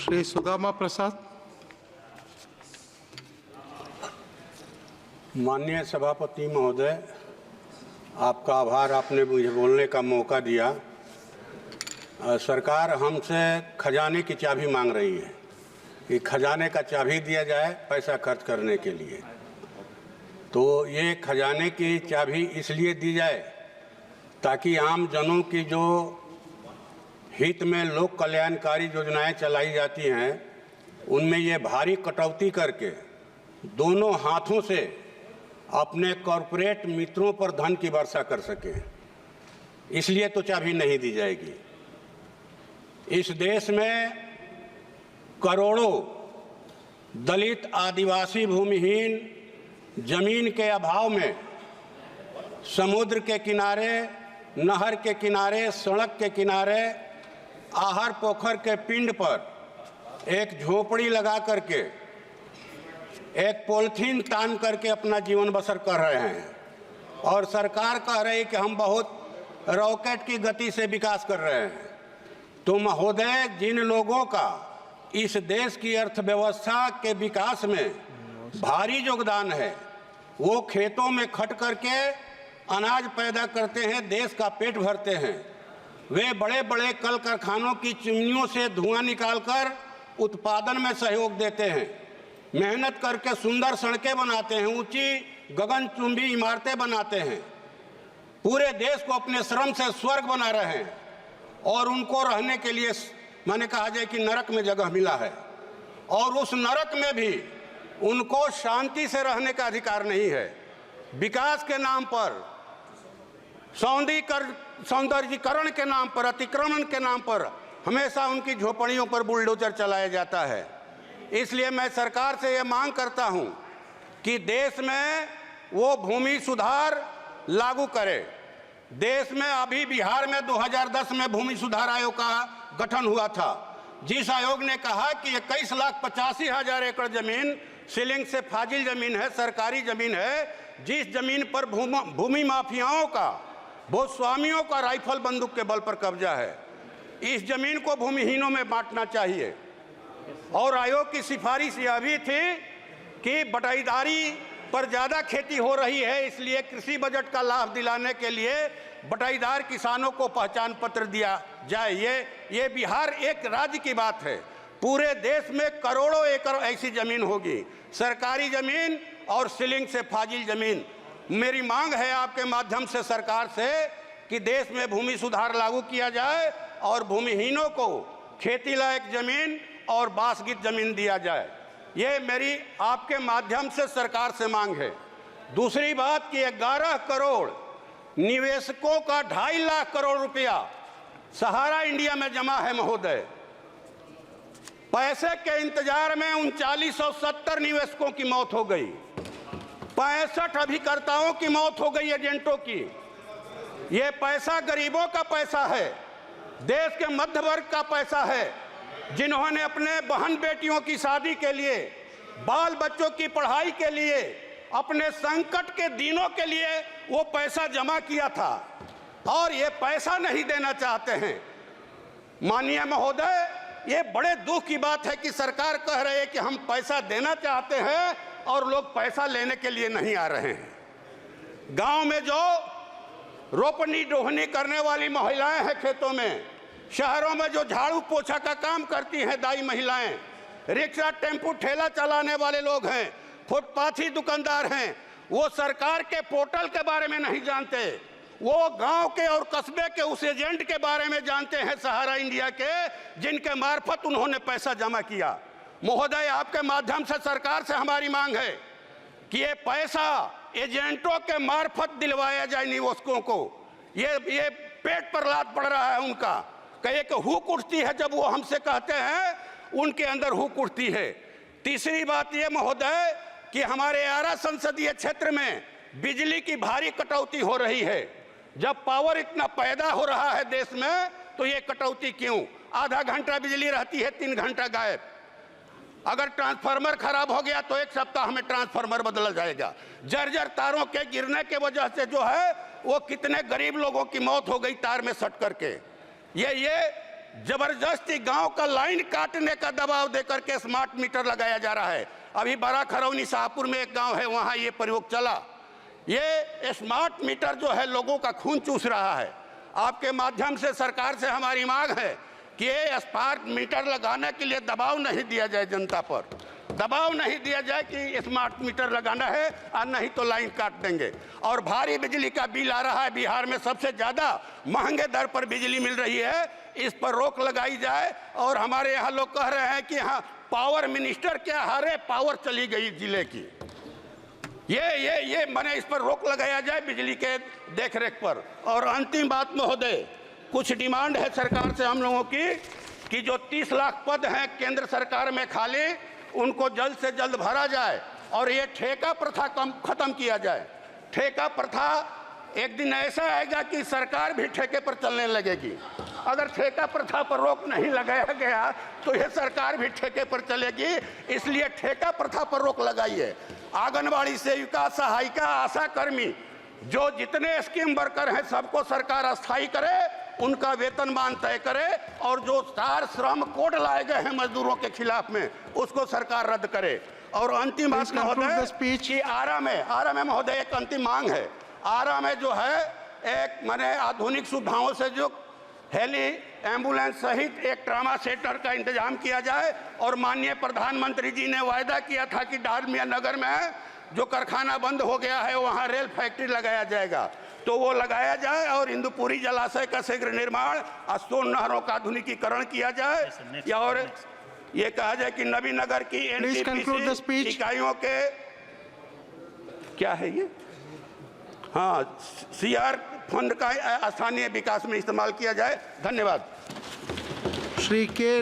श्री सुदामा प्रसाद। माननीय सभापति महोदय, आपका आभार, आपने मुझे बोलने का मौका दिया। सरकार हमसे खजाने की चाबी मांग रही है कि खजाने का चाबी दिया जाए पैसा खर्च करने के लिए। तो ये खजाने की चाबी इसलिए दी जाए ताकि आम जनों की जो हित में लोक कल्याणकारी योजनाएं चलाई जाती हैं उनमें ये भारी कटौती करके दोनों हाथों से अपने कॉरपोरेट मित्रों पर धन की वर्षा कर सकें, इसलिए तो चाबी नहीं दी जाएगी। इस देश में करोड़ों दलित, आदिवासी, भूमिहीन जमीन के अभाव में समुद्र के किनारे, नहर के किनारे, सड़क के किनारे, आहर पोखर के पिंड पर एक झोपड़ी लगा करके, एक पॉलिथीन तान करके अपना जीवन बसर कर रहे हैं। और सरकार कह रही है कि हम बहुत रॉकेट की गति से विकास कर रहे हैं। तो महोदय, जिन लोगों का इस देश की अर्थव्यवस्था के विकास में भारी योगदान है, वो खेतों में खट करके अनाज पैदा करते हैं, देश का पेट भरते हैं। वे बड़े बड़े कल कारखानों की चिमनियों से धुआं निकालकर उत्पादन में सहयोग देते हैं, मेहनत करके सुंदर सड़कें बनाते हैं, ऊंची गगनचुंबी इमारतें बनाते हैं, पूरे देश को अपने श्रम से स्वर्ग बना रहे हैं। और उनको रहने के लिए मैंने कहा जाए कि नरक में जगह मिला है, और उस नरक में भी उनको शांति से रहने का अधिकार नहीं है। विकास के नाम पर, सौंदर्यीकरण के नाम पर, अतिक्रमण के नाम पर हमेशा उनकी झोपड़ियों पर बुलडोजर चलाया जाता है। इसलिए मैं सरकार से ये मांग करता हूं कि देश में वो भूमि सुधार लागू करे। देश में अभी बिहार में 2010 में भूमि सुधार आयोग का गठन हुआ था, जिस आयोग ने कहा कि 21,85,000 एकड़ जमीन सीलिंग से फाजिल जमीन है, सरकारी जमीन है, जिस जमीन पर भूमि माफियाओं का, भूस्वामियों का राइफल बंदूक के बल पर कब्जा है, इस जमीन को भूमिहीनों में बांटना चाहिए। और आयोग की सिफारिश यह भी थी कि बटाईदारी पर ज़्यादा खेती हो रही है, इसलिए कृषि बजट का लाभ दिलाने के लिए बटाईदार किसानों को पहचान पत्र दिया जाए। ये बिहार एक राज्य की बात है, पूरे देश में करोड़ों एकड़ ऐसी जमीन होगी, सरकारी जमीन और सीलिंग से फाजिल जमीन। मेरी मांग है आपके माध्यम से सरकार से कि देश में भूमि सुधार लागू किया जाए और भूमिहीनों को खेती लायक जमीन और बासगीत जमीन दिया जाए। ये मेरी आपके माध्यम से सरकार से मांग है। दूसरी बात कि 11 करोड़ निवेशकों का 2.5 लाख करोड़ रुपया सहारा इंडिया में जमा है महोदय। पैसे के इंतजार में 3970 निवेशकों की मौत हो गई, 65 अभिकर्ताओं की मौत हो गई, एजेंटों की। ये पैसा गरीबों का पैसा है, देश के मध्य वर्ग का पैसा है, जिन्होंने अपने बहन बेटियों की शादी के लिए, बाल बच्चों की पढ़ाई के लिए, अपने संकट के दिनों के लिए वो पैसा जमा किया था और ये पैसा नहीं देना चाहते हैं। माननीय महोदय, ये बड़े दुख की बात है कि सरकार कह रही है कि हम पैसा देना चाहते हैं और लोग पैसा लेने के लिए नहीं आ रहे हैं। गांव में जो रोपनी डोहनी करने वाली महिलाएं हैं खेतों में, शहरों में जो झाड़ू पोछा का काम करती हैं दाई महिलाएं, रिक्शा टेम्पू ठेला चलाने वाले लोग हैं, फुटपाथी दुकानदार हैं, वो सरकार के पोर्टल के बारे में नहीं जानते, वो गांव के और कस्बे के उस एजेंट के बारे में जानते हैं, सहारा इंडिया के, जिनके मार्फत उन्होंने पैसा जमा किया। महोदय, आपके माध्यम से सरकार से हमारी मांग है कि ये पैसा एजेंटों के मार्फत दिलवाया जाए निवेशकों को। ये पेट पर लात पड़ रहा है उनका, कहे कि हुक उठती है जब वो हमसे कहते हैं, उनके अंदर हुक उठती है। तीसरी बात ये महोदय कि हमारे आरा संसदीय क्षेत्र में बिजली की भारी कटौती हो रही है। जब पावर इतना पैदा हो रहा है देश में, तो ये कटौती क्यों? आधा घंटा बिजली रहती है, 3 घंटा गायब। अगर ट्रांसफार्मर खराब हो गया तो 1 सप्ताह में ट्रांसफार्मर बदला जाएगा। जर्जर तारों के गिरने के वजह से जो है वो कितने गरीब लोगों की मौत हो गई तार में सट करके। ये जबरदस्ती गांव का लाइन काटने का दबाव देकर के स्मार्ट मीटर लगाया जा रहा है। अभी बड़ा खरौनी शाहपुर में एक गांव है, वहां ये प्रयोग चला। ये स्मार्ट मीटर जो है लोगों का खून चूस रहा है। आपके माध्यम से सरकार से हमारी मांग है कि ये स्मार्ट मीटर लगाने के लिए दबाव नहीं दिया जाए, जनता पर दबाव नहीं दिया जाए कि स्मार्ट मीटर लगाना है और नहीं तो लाइन काट देंगे। और भारी बिजली का बिल आ रहा है, बिहार में सबसे ज़्यादा महंगे दर पर बिजली मिल रही है, इस पर रोक लगाई जाए। और हमारे यहाँ लोग कह रहे हैं कि हाँ पावर मिनिस्टर क्या, हरे पावर चली गई जिले की। ये मैंने इस पर रोक लगाया जाए बिजली के देखरेख पर। और अंतिम बात महोदय, कुछ डिमांड है सरकार से हम लोगों की कि जो 30 लाख पद हैं केंद्र सरकार में खाली, उनको जल्द से जल्द भरा जाए और ये ठेका प्रथा खत्म किया जाए। ठेका प्रथा एक दिन ऐसा आएगा कि सरकार भी ठेके पर चलने लगेगी। अगर ठेका प्रथा पर रोक नहीं लगाया गया तो ये सरकार भी ठेके पर चलेगी। इसलिए ठेका प्रथा पर रोक लगाइए। आंगनबाड़ी सेविका, सहायिका, आशा कर्मी, जो जितने स्कीम वर्कर हैं सबको सरकार अस्थायी करे, उनका वेतनमान तय करे। और जो 4 श्रम कोड लाए गए हैं मजदूरों के खिलाफ में, उसको सरकार रद्द करे। और अंतिम बात महोदय कि आरा में महोदय एक अंतिम मांग है। आरा में जो है एक माने आधुनिक सुविधाओं से जो हेली एम्बुलेंस सहित एक ट्रामा सेंटर का इंतजाम किया जाए। और माननीय प्रधानमंत्री जी ने वायदा किया था कि डालमिया नगर में जो कारखाना बंद हो गया है वहाँ रेल फैक्ट्री लगाया जाएगा, तो वो लगाया जाए। और इंदुपुरी जलाशय का शीघ्र निर्माण, सोन नहरों का आधुनिकीकरण किया जाए। या और ये कहा जाए कि नबीनगर की एनटीपीसी इकाइयों के क्या है ये, हाँ सीआर फंड का स्थानीय विकास में इस्तेमाल किया जाए। धन्यवाद। श्री के